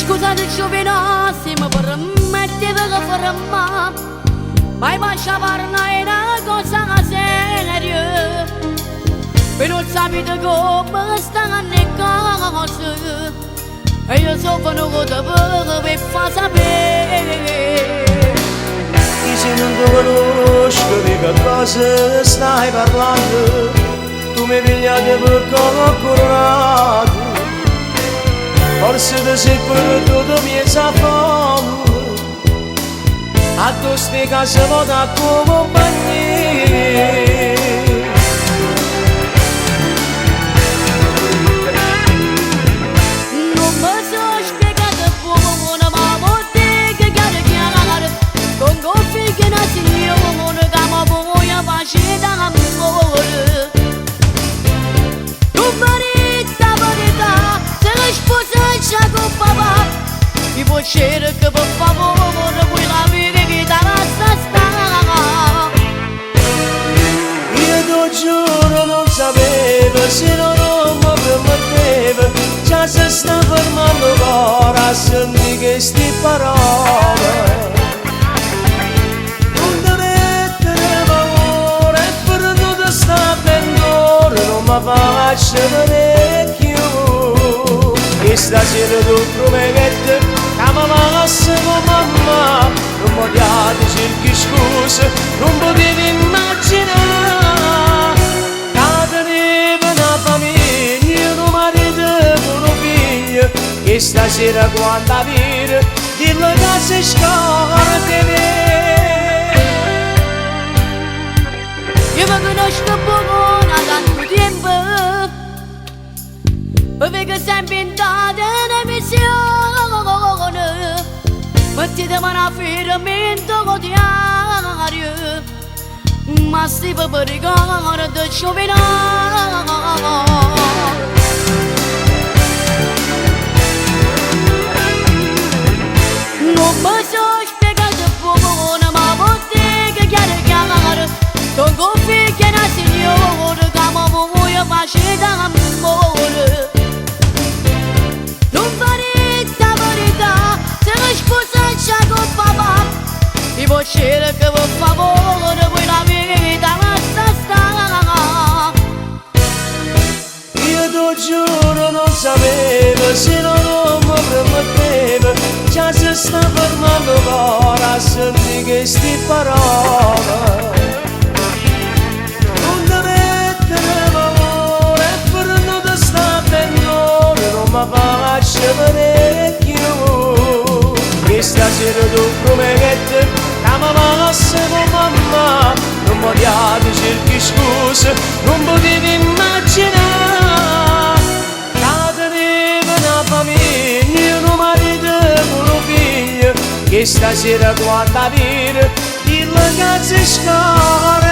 Scusate se venissimo per mettere che faremmo, ma lascia parlare una cosa seria, per non sapere come stanno le cose, e io so venuto per far sapere. Se non ti conosco di che cosa stai parlando, tu mi pigliate per coronato. Forse ti sei perduto miezza fame, a tu stai casa vota come bagni. Non mi sono spiegato buono, ma vorrei che chiaro, con coffi che non si dicono, che mi voglio facere d'amore. Non verità, se la sposa c'è con papà, mi può dire che per favore vuoi la verità sta sta. Io ti giuro non sapevo, se non mi permettevo, già si sta fermando ancora a sentire queste parole. Non ti mettere paura e per non ti sta bene, non mi faccio vedere più. E stasera tu prometti che mi passi con mamma, non mi diate cerchi scuse, non potevi immaginare che tenevo una famiglia, un marito con un figlio, che stasera quando avere dillo che si scorda di me. Io mi conosco poco da tanto tempo, perché sempre in televisione, mettete mano a firmamento quotidiano, ma si può ricordare di sciovinare. Non mi sono spiegato buono, ma vorrei che chiaro, con coffi che non si dicono, che mi voglio facere d'amore. Non verità, se la sposa c'è con papà, mi può dire che per favore vuoi la verità sta sta. Io ti giuro non sapevo, se non mi permettevo, già si sta fermando ancora a sentire queste parole. Non ti mettere paura e per non ti sta bene, non mi faccio vedere più. E stasera tu prometti che mi passi con mamma, non mi diate cerchi scuse, non potevi immaginare che tenevo una famiglia, un marito con un figlio, che stasera quando avere dillo che si scorda.